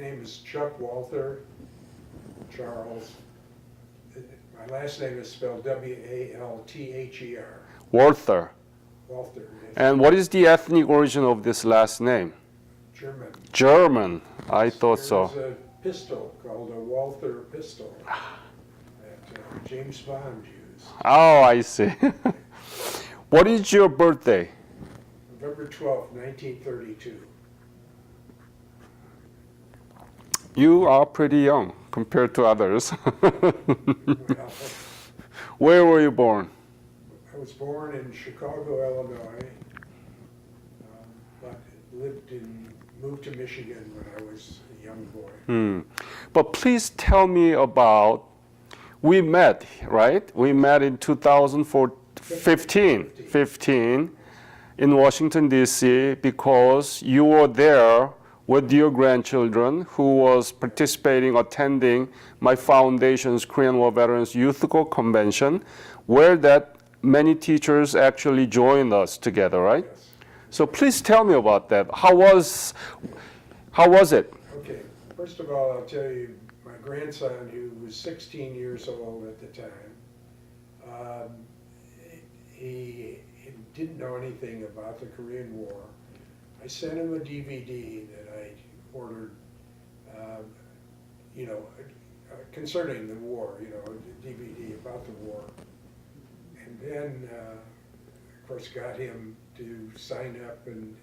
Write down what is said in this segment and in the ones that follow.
name is Chuck Walther, Charles. My last name is spelled W-A-L-T-H-E-R. Walther. Walther. Yes. And what is the ethnic origin of this last name? German. German. I thought so. There's a pistol called a Walther pistol that James Bond used. Oh, I see. What is your birthday? November 12th, 1932. You are pretty young compared to others. Well, Where were you born? I was born in Chicago, Illinois, but moved to Michigan when I was a young boy. But please tell me about, we met, right? We met in 2015 in Washington, D.C. because you were there with your grandchildren who was participating, attending my foundation's Korean War Veterans Youth Convention, where that many teachers actually joined us together, right? Yes. So please tell me about that. How was it? Okay, first of all, I'll tell you, my grandson, who was 16 years old at the time, he didn't know anything about the Korean War. I sent him a DVD that I ordered, concerning the war, a DVD about the war. And then, of course, got him to sign up and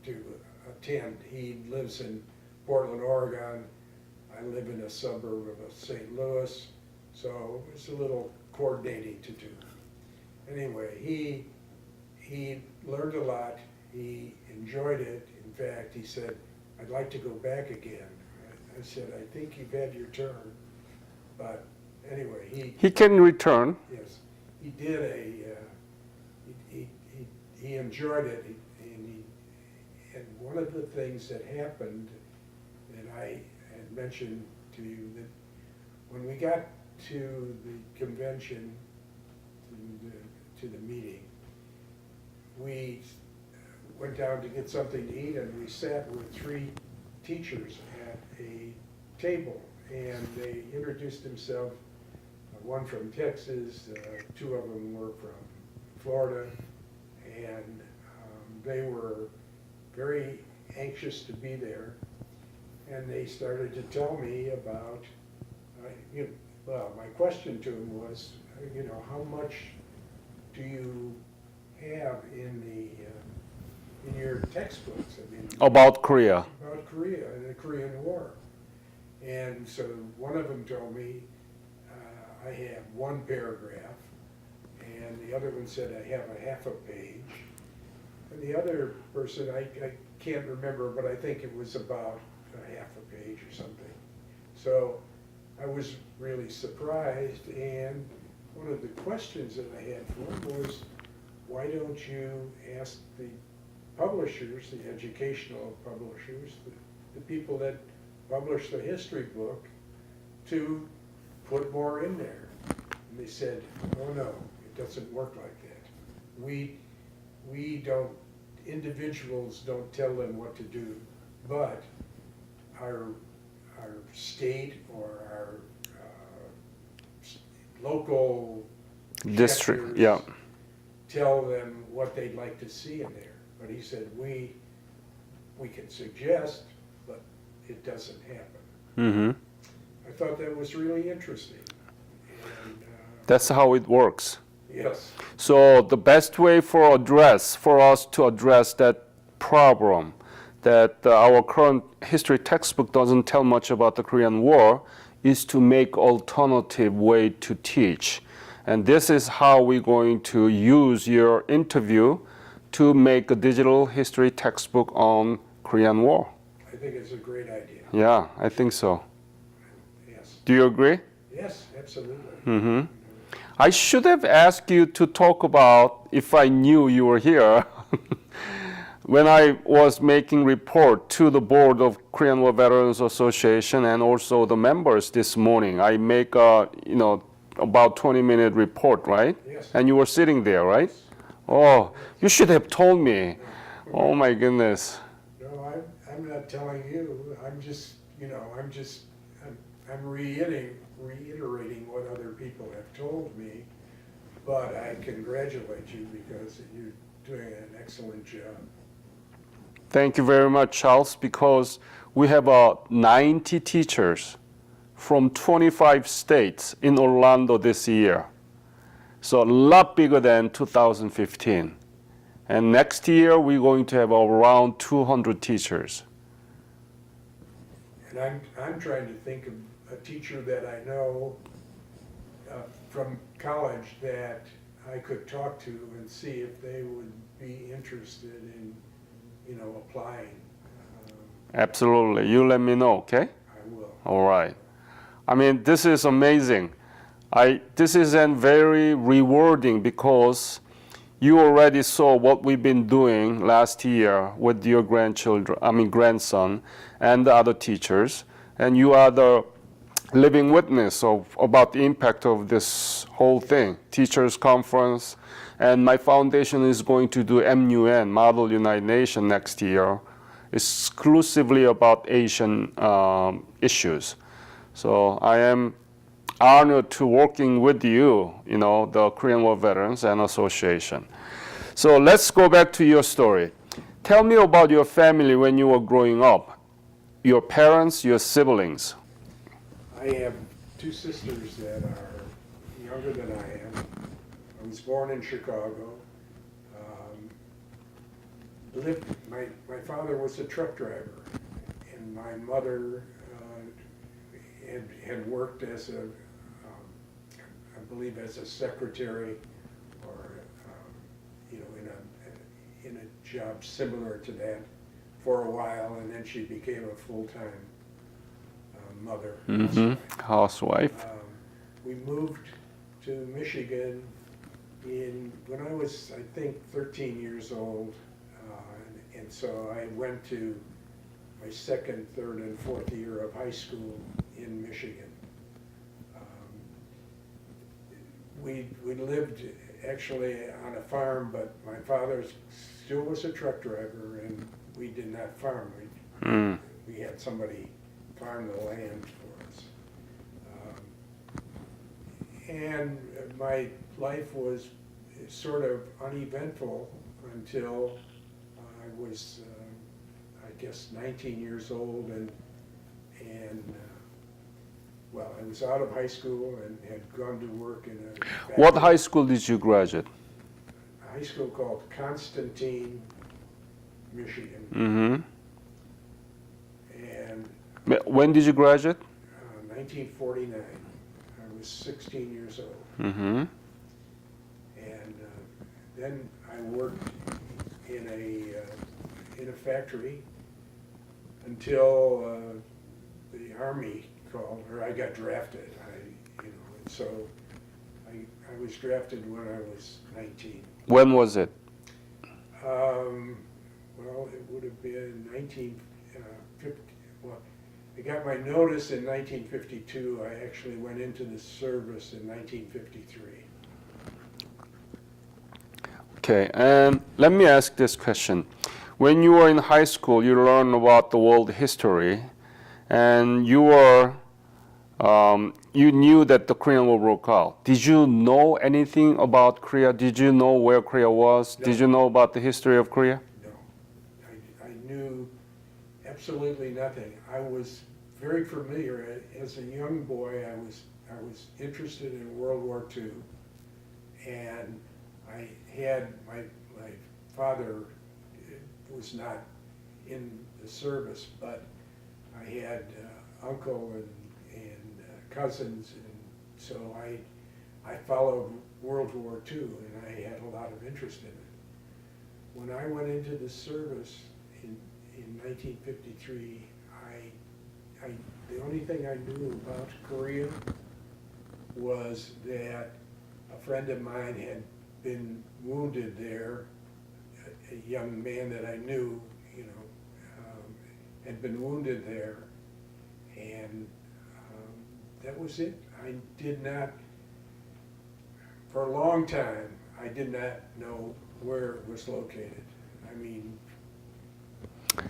to attend. He lives in Portland, Oregon. I live in a suburb of St. Louis, so it's a little coordinating to do. Anyway, he learned a lot. He enjoyed it. In fact, he said, "I'd like to go back again." I said, "I think you've had your turn." But anyway, He can return. yes, he did he enjoyed it, and one of the things that happened that I had mentioned to you, that when we got to the convention, to the meeting, we went down to get something to eat, and we sat with 3 teachers at a table, and they introduced themselves, one from Texas, 2 of them were from Florida, and they were very anxious to be there, and they started to tell me about, my question to them was, how much do you have in your textbooks? I mean, About Korea. about Korea and the Korean War. And so one of them told me, I have 1 paragraph, and the other one said I have a half a page. And the other person, I can't remember, but I think it was about a half a page or something. So I was really surprised, and one of the questions that I had for him was, why don't you ask the publishers, the educational publishers, the people that publish the history book, to put more in there? And they said, oh no, it doesn't work like that. We don't, individuals don't tell them what to do, but our state or our local District, chapters yeah. tell them what they'd like to see in there. But he said, we can suggest, but it doesn't happen. Mm-hmm. I thought that was really interesting. And, That's how it works. yes, So the best way for us to address that problem, that our current history textbook doesn't tell much about the Korean War, is to make alternative way to teach. And this is how we're going to use your interview to make a digital history textbook on Korean War. I think it's a great idea. Yeah, I think so. Yes, Do you agree? yes, absolutely. Mm-hmm. I should have asked you to talk about, if I knew you were here, when I was making report to the board of Korean War Veterans Association and also the members this morning. I make a, about 20-minute report, right? Yes. And you were sitting there, right? Oh, you should have told me. Oh my goodness. No, I I'm not telling you, I'm just, I'm reiterating what other people have told me, but I congratulate you because you're doing an excellent job. Thank you very much, Charles, because we have 90 teachers from 25 states in Orlando this year. So a lot bigger than 2015. And next year, we're going to have around 200 teachers. And I'm trying to think of a teacher that I know from college that I could talk to and see if they would be interested in, applying. Absolutely. You let me know, okay? I will. All right. I mean, this is amazing. This is very rewarding because you already saw what we've been doing last year with your grandson and the other teachers, and you are the living witness about the impact of this whole thing, teachers conference, and my foundation is going to do MUN, Model United Nations, next year, exclusively about Asian issues. So I am honored to working with you, the Korean War Veterans and Association. So let's go back to your story. Tell me about your family when you were growing up, your parents, your siblings. I have two sisters that are younger than I am. I was born in Chicago. My father was a truck driver, and my mother had worked as I believe as a secretary or in a job similar to that for a while, and then she became a full-time mother. Housewife. We moved to Michigan when I was, I think, 13 years old, and so I went to my second, third, and fourth year of high school in Michigan. We lived actually on a farm, but my father still was a truck driver, and we did not farm. We had somebody farm the land for us. And my life was sort of uneventful until I was, I guess, 19 years old, and well, I was out of high school and had gone to work in a factory. What high school did you graduate? A high school called Constantine, Michigan. Mm-hmm. And when did you graduate? 1949. I was 16 years old. Mm-hmm. And then I worked in a factory until the Army called, or I got drafted. And so I was drafted when I was 19. When was it? Well, it would have been 1950. Well, I got my notice in 1952. I actually went into the service in 1953. Okay, and let me ask this question. When you were in high school, you learned about the world history, and you knew that the Korean War broke out. Did you know anything about Korea? Did you know where Korea was? No. Did you know about the history of Korea? No, I knew absolutely nothing. I was very familiar. As a young boy, I was interested in World War II, and I had my father was not in the service, but I had uncle and cousins, and so I followed World War II, and I had a lot of interest in it. When I went into the service in 1953, the only thing I knew about Korea was that a friend of mine had been wounded there. A young man that I knew, had been wounded there, and that was it. I did not, for a long time, I did not know where it was located. I mean,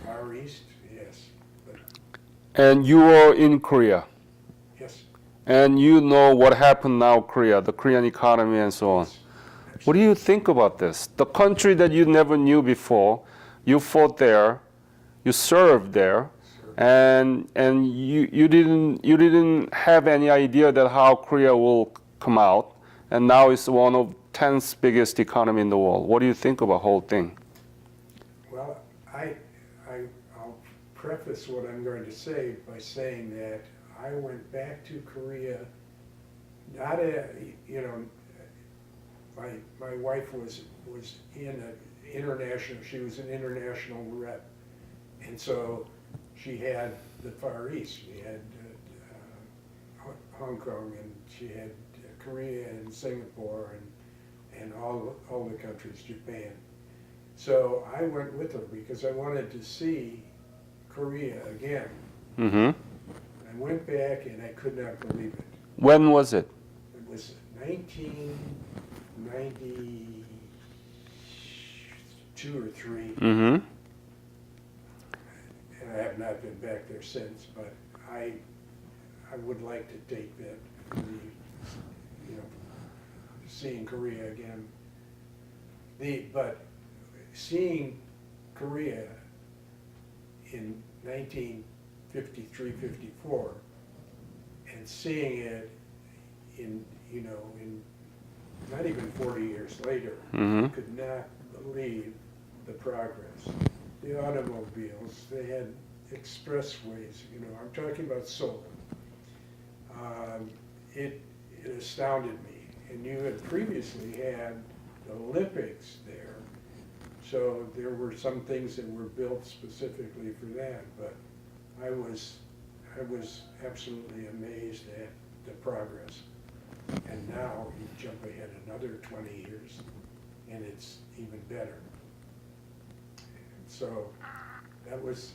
Far East, yes. But, And you were in Korea. yes. And you know what happened now, Korea, the Korean economy and so on. Yes, What do you think about this? The country that you never knew before, you fought there, you served there, and you didn't have any idea that how Korea will come out, and now it's one of 10th biggest economy in the world. What do you think about whole thing? Well, I'll preface what I'm going to say by saying that I went back to Korea, not my wife was in an international, she was an international rep. And so she had the Far East, she had Hong Kong, and she had Korea and Singapore and all the countries, Japan. So I went with her because I wanted to see Korea again. Mm-hmm. I went back and I could not believe it. When was it? It was 1992 or 3, Mm-hmm. and I have not been back there since. But I would like to take that, seeing Korea again. But seeing Korea in 1953-54 and seeing it in not even 40 years later, Mm-hmm. I could not believe the progress. The automobiles, they had expressways, I'm talking about Seoul. It astounded me. And you had previously had the Olympics there, so there were some things that were built specifically for that, but I was absolutely amazed at the progress. And now you jump ahead another 20 years, and it's even better. So that was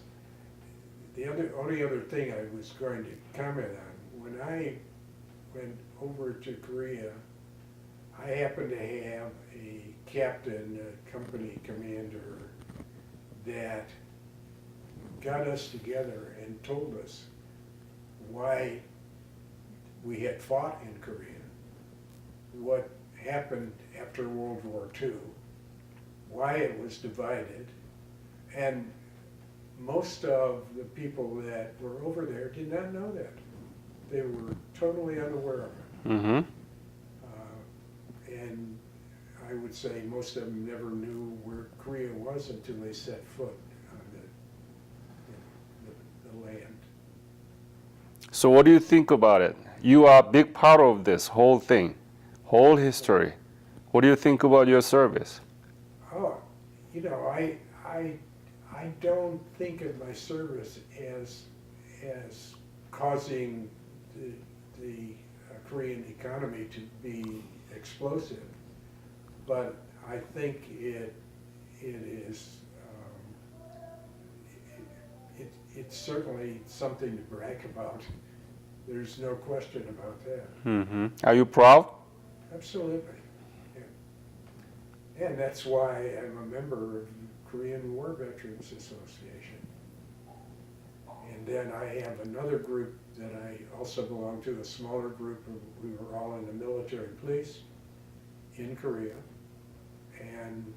the only other thing I was going to comment on. When I went over to Korea, I happened to have a captain, a company commander, that got us together and told us why we had fought in Korea, what happened after World War II, why it was divided, and most of the people that were over there did not know that. They were totally unaware of it. Mm-hmm. And I would say most of them never knew where Korea was until they set foot on the land. So what do you think about it? You are a big part of this whole thing, whole history. What do you think about your service? Oh, I don't think of my service as causing the Korean economy to be explosive, but I think it is it's certainly something to brag about. There's no question about that. Mm-hmm. Are you proud? Absolutely. Yeah. And that's why I'm a member of the Korean War Veterans Association. And then I have another group that I also belong to, a smaller group. We were all in the military police in Korea. And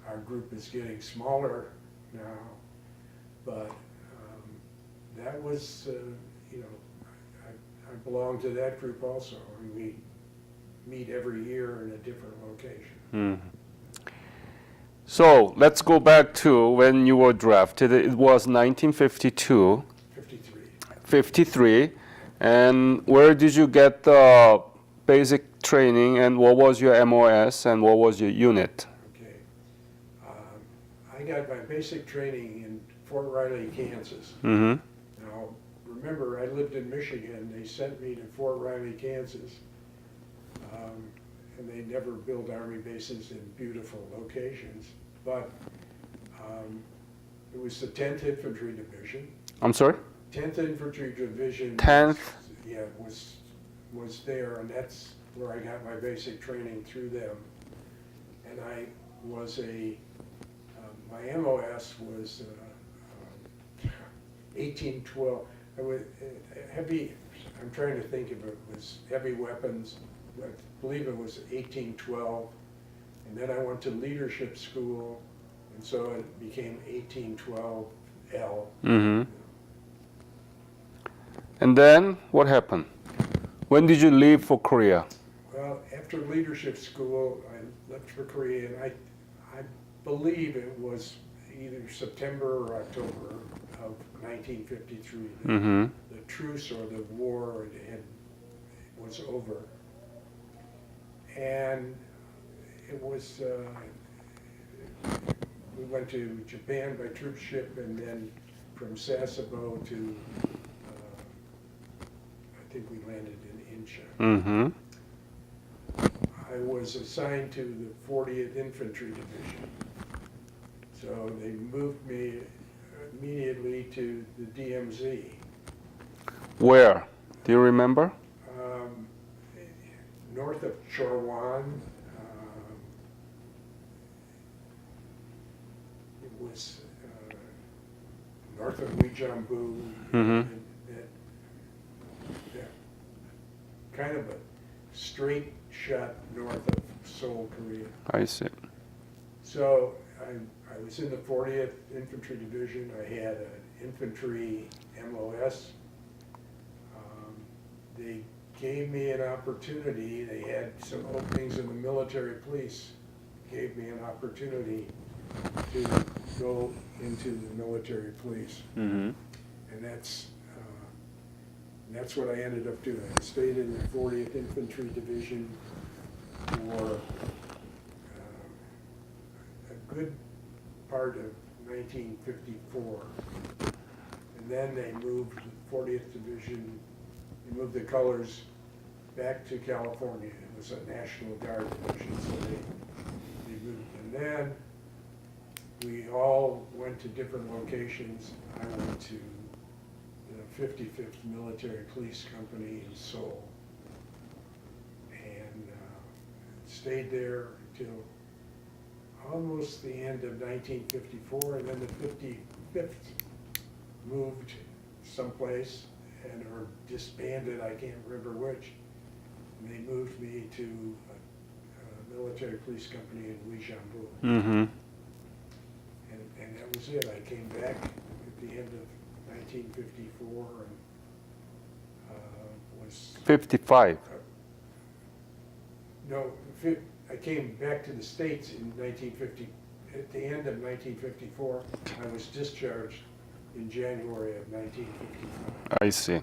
our group is getting smaller now. But that was, I belong to that group also. We meet every year in a different location. Mm-hmm. So let's go back to when you were drafted. It was 1952, 53. And where did you get the basic training, and what was your MOS, and what was your unit? Okay. I got my basic training in Fort Riley, Kansas. Mm-hmm. Now, remember, I lived in Michigan. They sent me to Fort Riley, Kansas. And they never build army bases in beautiful locations. But it was the 10th Infantry Division. I'm sorry? 10th Infantry Division. 10th? Was there, and that's where I got my basic training through them. And I was my MOS was 1812. I was heavy. I'm trying to think if it was heavy weapons. I believe it was 1812, and then I went to leadership school, and so it became 1812L. Mm-hmm. And then what happened? When did you leave for Korea? Well, after leadership school, I left for Korea, and I believe it was either September or October of 1953. Mm-hmm. The truce or the war was over, and it was. We went to Japan by troop ship, and then from Sasebo to. I think we landed in Incheon. Mm-hmm. I was assigned to the 40th Infantry Division. So they moved me immediately to the DMZ. Where? Do you remember? North of Chorwan. It was north of Uijambu. Mm-hmm. Kind of a straight shot north of Seoul, Korea. I see. So I was in the 40th Infantry Division. I had an infantry MOS. They gave me an opportunity. They had some openings in the military police. Gave me an opportunity to go into the military police. Mm-hmm. And that's what I ended up doing. I stayed in the 40th Infantry Division for a good part of 1954. And then they moved the 40th Division, they moved the colors back to California. It was a National Guard division, so they moved. And then we all went to different locations. I went to the 55th Military Police Company in Seoul, and stayed there until almost the end of 1954, and then the 55th moved someplace or disbanded, I can't remember which, and they moved me to a military police company in Uijambu. Mm-hmm. And that was it. I came back at the end of 1954 and was 55. No, I came back to the States in 1950. At the end of 1954, I was discharged in January of 1955. I see.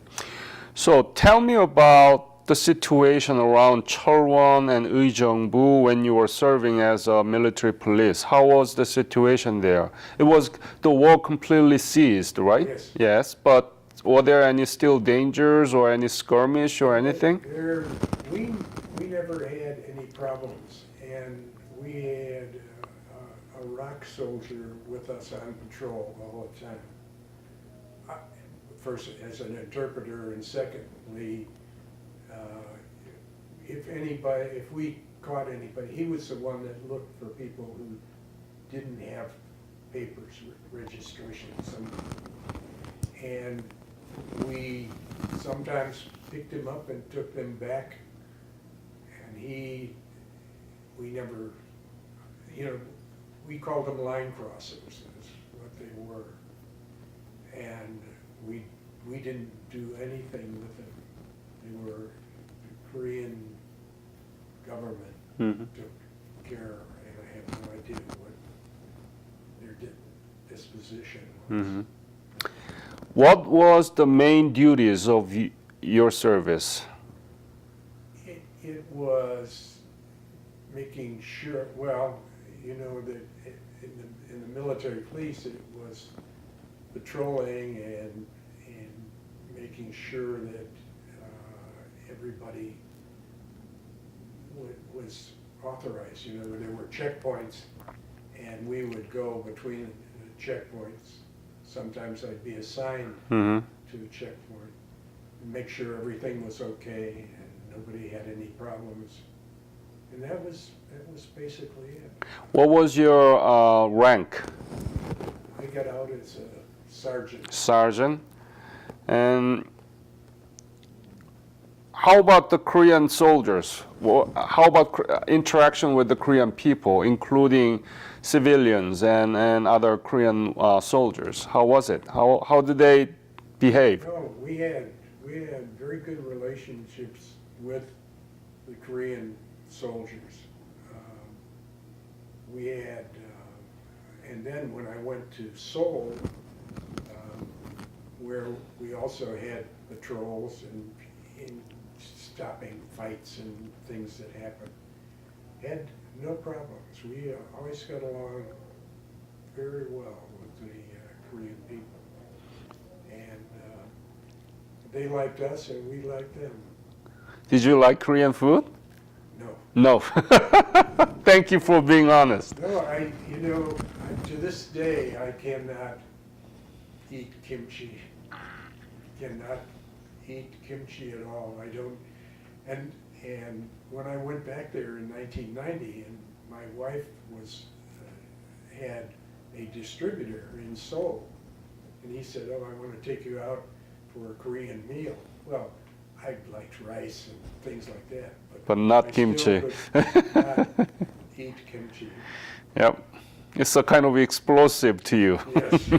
So tell me about the situation around Cheolwon and Uijongbu when you were serving as a military police. How was the situation there? It was the war completely ceased, right? Yes. Yes, but were there any still dangers or any skirmish or anything? We never had any problems, and we had a ROC soldier with us on patrol all the time. First as an interpreter, and secondly, if we caught anybody, he was the one that looked for people who didn't have papers, registrations, and we sometimes picked him up and took them back, and we never, we called them line crossers, is what they were, and we didn't do anything with them. They were the Korean government took care, and I have no idea what their disposition was. Mm-hmm. What was the main duties of your service? It was making sure, that in the military police, it was patrolling and making sure that everybody was authorized. There were checkpoints, and we would go between the checkpoints. Sometimes I'd be assigned to a checkpoint and make sure everything was okay and nobody had any problems. And that was basically it. What was your rank? I got out as a sergeant. Sergeant? And how about the Korean soldiers? How about interaction with the Korean people, including civilians and other Korean soldiers? How was it? How did they behave? No, we had very good relationships with the Korean soldiers. We had, and then when I went to Seoul, where we also had patrols and in stopping fights and things that happened, had no problems. We always got along very well with the Korean people. And they liked us and we liked them. Did you like Korean food? No. No. Thank you for being honest. No, to this day, I cannot eat kimchi. Cannot eat kimchi at all. I don't, and when I went back there in 1990, and my wife had a distributor in Seoul, and he said, "Oh, I want to take you out for a Korean meal." Well, I liked rice and things like that, But not I kimchi. still could not eat kimchi. Yep. It's a kind of explosive to you. Yes.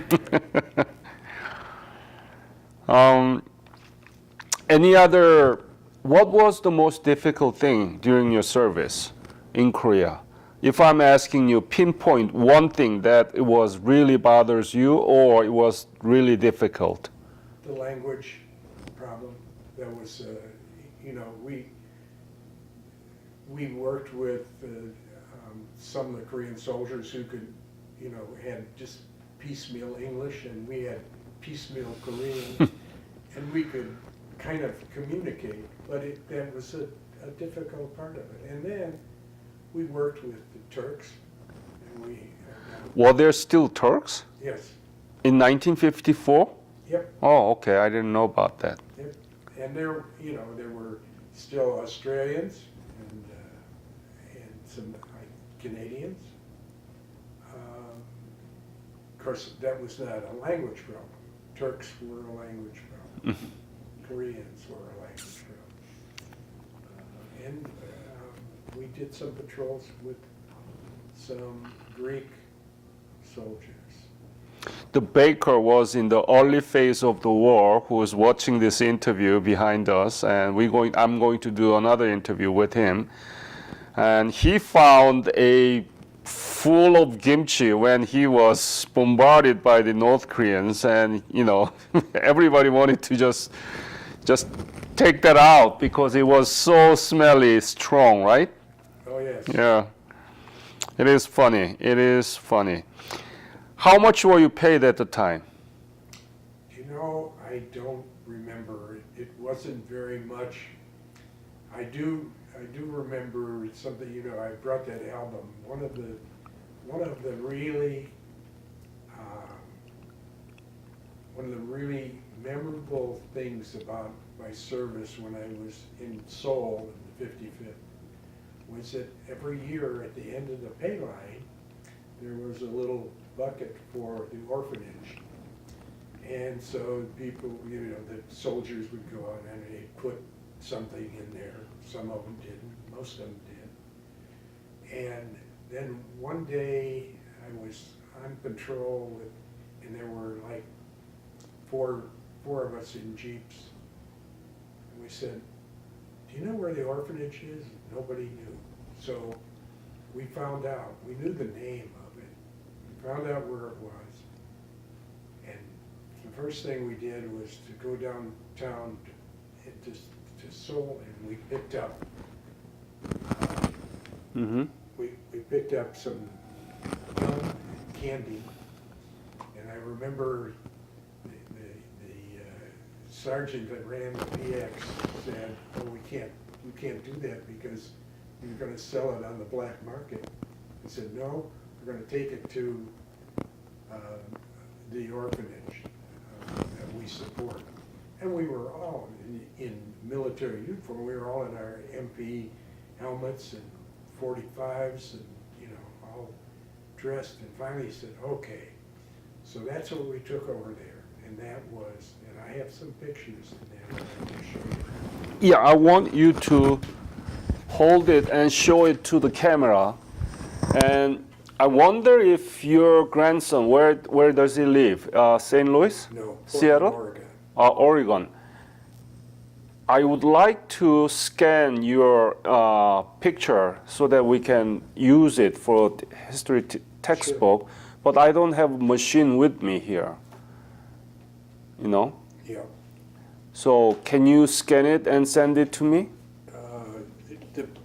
What was the most difficult thing during your service in Korea? If I'm asking you, pinpoint one thing that it was really bothers you or it was really difficult. The language problem, that was, we worked with some of the Korean soldiers who could, had just piecemeal English, and we had piecemeal Korean, and we could kind of communicate, but that was a difficult part of it. And then we worked with the Turks, and Were there still Turks yes, in 1954? yep, Oh, okay, I didn't know about that. yep. And there were still Australians and some Canadians. Of course, that was not a language problem. Turks were a language problem. Koreans were a language problem. And we did some patrols with some Greek soldiers. The baker was in the early phase of the war who was watching this interview behind us, and I'm going to do another interview with him. And he found a full of kimchi when he was bombarded by the North Koreans, and everybody wanted to just take that out because it was so smelly, strong, right? Oh, yes. Yeah. It is funny. It is funny. How much were you paid at the time? I don't remember. It wasn't very much. I do remember something. I brought that album. One of the really memorable things about my service when I was in Seoul in the 55th was that every year at the end of the pay line, there was a little bucket for the orphanage. And so people, the soldiers would go out and they'd put something in there. Some of them didn't, most of them did. And then one day I was on patrol and there were like four of us in Jeeps. And we said, "Do you know where the orphanage is?" Nobody knew. So we found out, we knew the name of it. We found out where it was. And the first thing we did was to go downtown to Seoul, and we picked up we picked up some gum and candy. And I remember the sergeant that ran the PX said, "Oh, we can't do that because you're going to sell it on the black market." I said, "No, we're going to take it to the orphanage that we support." And we were all in military uniform. We were all in our MP helmets and 45s and, all dressed. And finally he said, "Okay." So that's what we took over there. and that was, and I have some pictures in there that I can show you. Yeah, I want you to hold it and show it to the camera. And I wonder if your grandson, where does he live? St. Louis? No, Portland, Seattle? Oregon. Oregon. I would like to scan your picture so that we can use it for history textbook, but I don't have a machine with me here. You know? Yeah. So can you scan it and send it to me?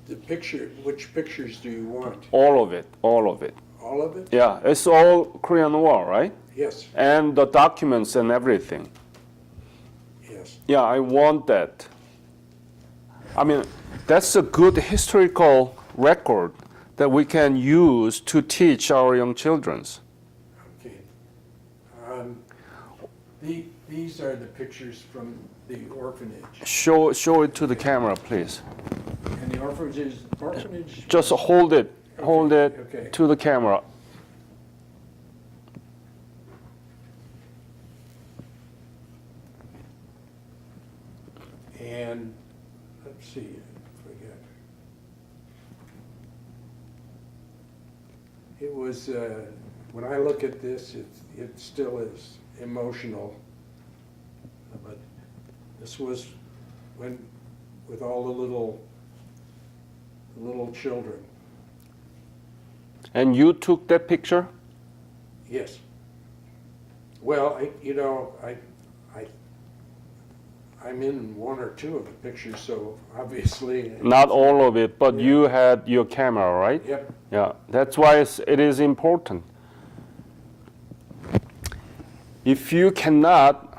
The picture, which pictures do you want? All of it, all of it. All of it? Yeah, it's all Korean War, right? Yes, And the documents and everything. yes. Yeah, I want that. I mean, that's a good historical record that we can use to teach our young children. Okay. These are the pictures from the orphanage. Show it to the camera, please. And the orphanage. Just hold it Okay. to the camera. And let's see, I forget. It was, when I look at this, it still is emotional. But this was when, with all the little children. And you took that picture? Yes. Well, I'm in one or two of the pictures, so obviously. Not all of it, but Yeah. you had your camera, right? Yep. Yeah, that's why it is important. If you cannot,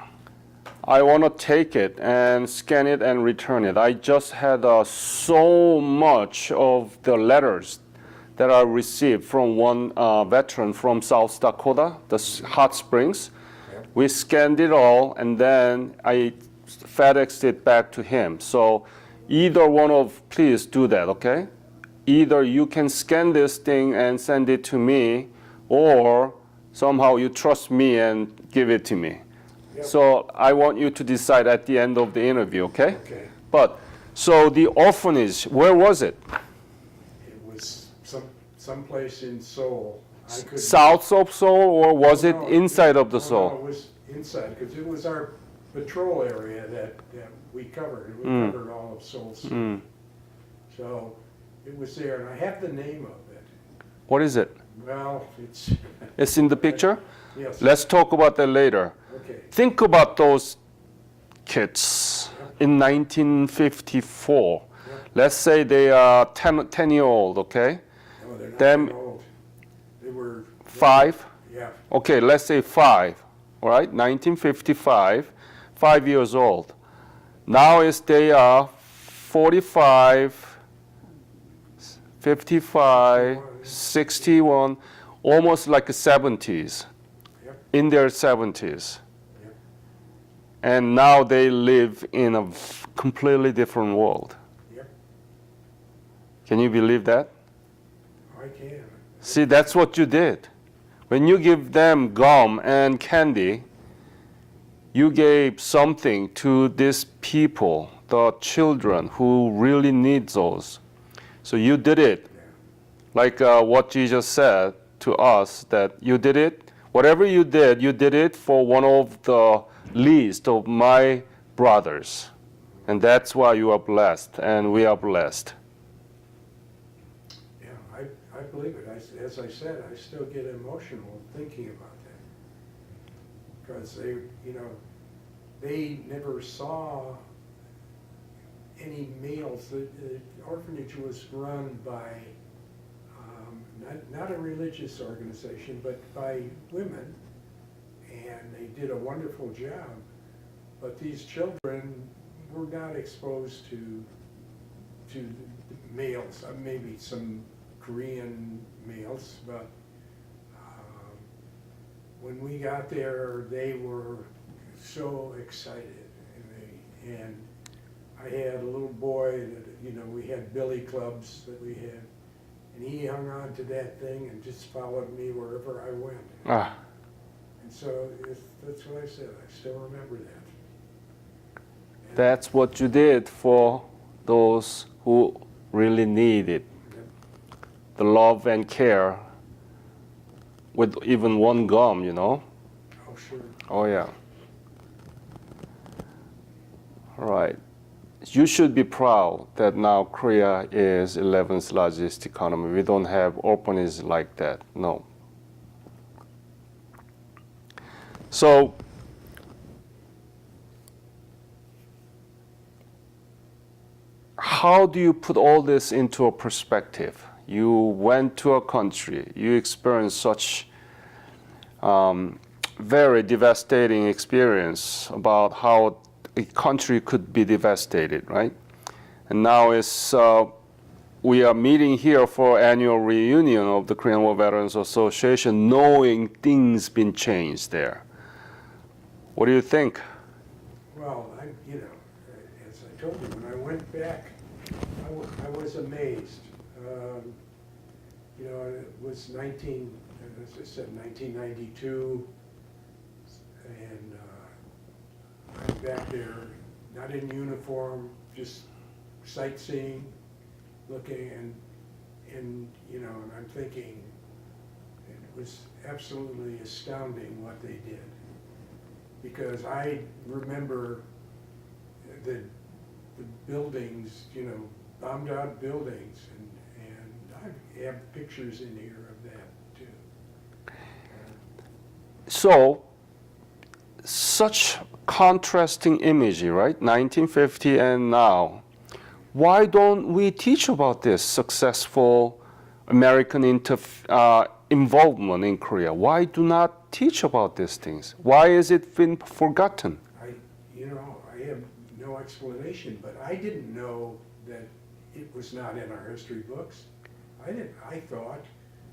I want to take it and scan it and return it. I just had so much of the letters that I received from one veteran from South Dakota, the hot springs. Yep. We scanned it all, and then I FedExed it back to him. So either one of, please do that, okay? Either you can scan this thing and send it to me, or somehow you trust me and give it to me. Yep. So I want you to decide at the end of the interview, okay? Okay. But, so the orphanage, where was it? It was someplace in Seoul. I could. South of Seoul, or was it No, inside of the no, Seoul? No, it was inside, because it was our patrol area that we covered. We covered all of Seoul City. Mm. So it was there, and I have the name of it. What is it? Well, it's, It's in the picture? yes. Let's talk about that later. Okay. Think about those kids in 1954. Yep. Let's say they are 10-year-old, okay? No, they're not Them- that old. They were. 5? Yeah, Okay, let's say 5, all right? 1955, 5 years old. Now they are 45, 55, 61, almost like 70s, Yep. in their 70s. Yep. And now they live in a completely different world. Yep. Can you believe that? I can. See, that's what you did. When you give them gum and candy, you gave something to these people, the children who really need those. So you did it. Yeah. Like what Jesus said to us, that you did it. Whatever you did it for one of the least of my brothers. And that's why you are blessed, and we are blessed. Yeah, I believe it. As I said, I still get emotional thinking about that. Because they never saw any males. The orphanage was run by, not a religious organization, but by women, and they did a wonderful job. But these children were not exposed to males, maybe some Korean males, but when we got there, they were so excited, and I had a little boy that, we had billy clubs that we had, and he hung on to that thing and just followed me wherever I went. Ah, And so that's what I said. I still remember that. And That's what you did for those who really need it. The love and care with even one gum, you know? oh, sure. Oh, yeah. All right. You should be proud that now Korea is 11th largest economy. We don't have orphanages like that. No. So, how do you put all this into a perspective? You went to a country, you experienced such very devastating experience about how a country could be devastated, right? And now we are meeting here for annual reunion of the Korean War Veterans Association, knowing things been changed there. What do you think? Well, as I told you, when I went back, I was amazed. It was as I said, 1992, and I'm back there, not in uniform, just sightseeing, looking, and I'm thinking, it was absolutely astounding what they did. Because I remember the buildings, bombed out buildings, and I have pictures in here of that too. So, such contrasting imagery, right? 1950 and now. Why don't we teach about this successful American involvement in Korea? Why do not teach about these things? Why is it been forgotten? I have no explanation, but I didn't know that it was not in our history books. I thought.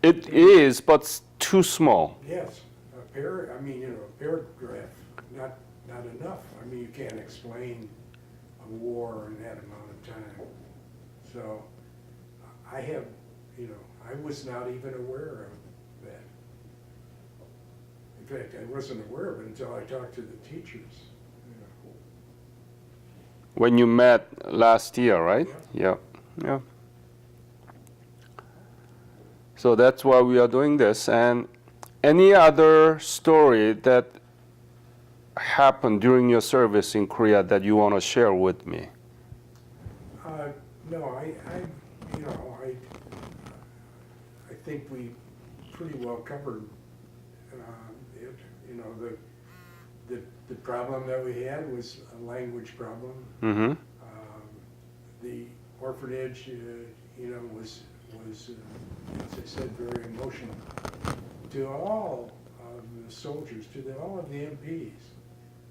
It is, but too small. Yes, a paragraph, not enough. I mean, you can't explain a war in that amount of time. So I was not even aware of that. In fact, I wasn't aware of it until I talked to the teachers. When you met last year, right? Yeah. Yeah. So that's why we are doing this. And any other story that happened during your service in Korea that you want to share with me? No, I think we pretty well covered it. The problem that we had was a language problem. Mm-hmm. The orphanage, was as I said, very emotional to all of the soldiers, all of the MPs.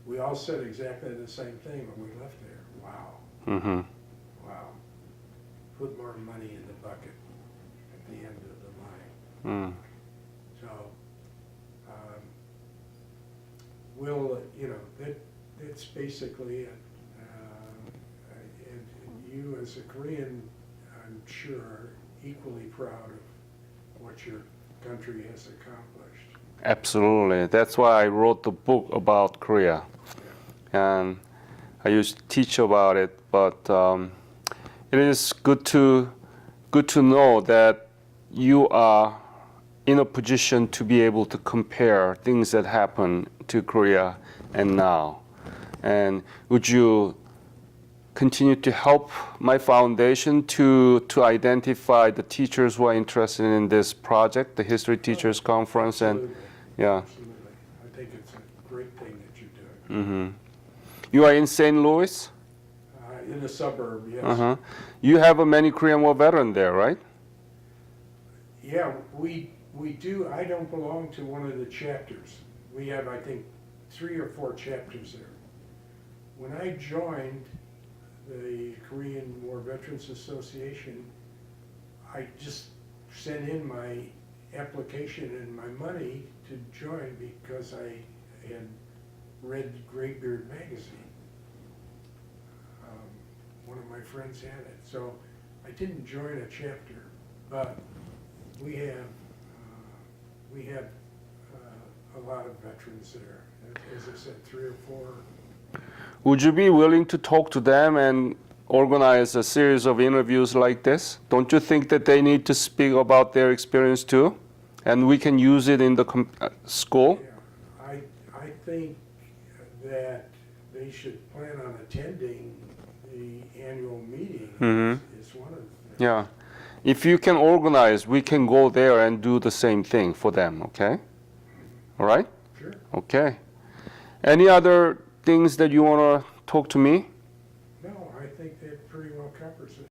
We all said exactly the same thing when we left there. Wow. Mm-hmm. Wow. Put more money in the bucket at the end of the line. Mm. So, that's basically it. And you as a Korean, I'm sure, are equally proud of what your country has accomplished. Absolutely. That's why I wrote the book about Korea. And I used to teach about it, but it is good to know that you are in a position to be able to compare things that happen to Korea and now. And would you continue to help my foundation to identify the teachers who are interested in this project, the History Teachers Conference? Absolutely. And yeah. Absolutely. I think it's a great thing that you're doing. Mm-hmm. You are in St. Louis? In the suburb, yes. Uh-huh. You have a many Korean War veteran there, right? Yeah, we do. I don't belong to one of the chapters. We have, I think, 3 or 4 chapters there. When I joined the Korean War Veterans Association, I just sent in my application and my money to join because I had read Graybeard magazine. One of my friends had it, so I didn't join a chapter, but we have a lot of veterans there. As I said, 3 or 4. Would you be willing to talk to them and organize a series of interviews like this? Don't you think that they need to speak about their experience too? And we can use it in the school? Yeah, I think that they should plan on attending the annual meeting. Is one of the things. Yeah. If you can organize, we can go there and do the same thing for them, okay? All right? Sure. Okay. Any other things that you want to talk to me? No, I think that pretty well covers it.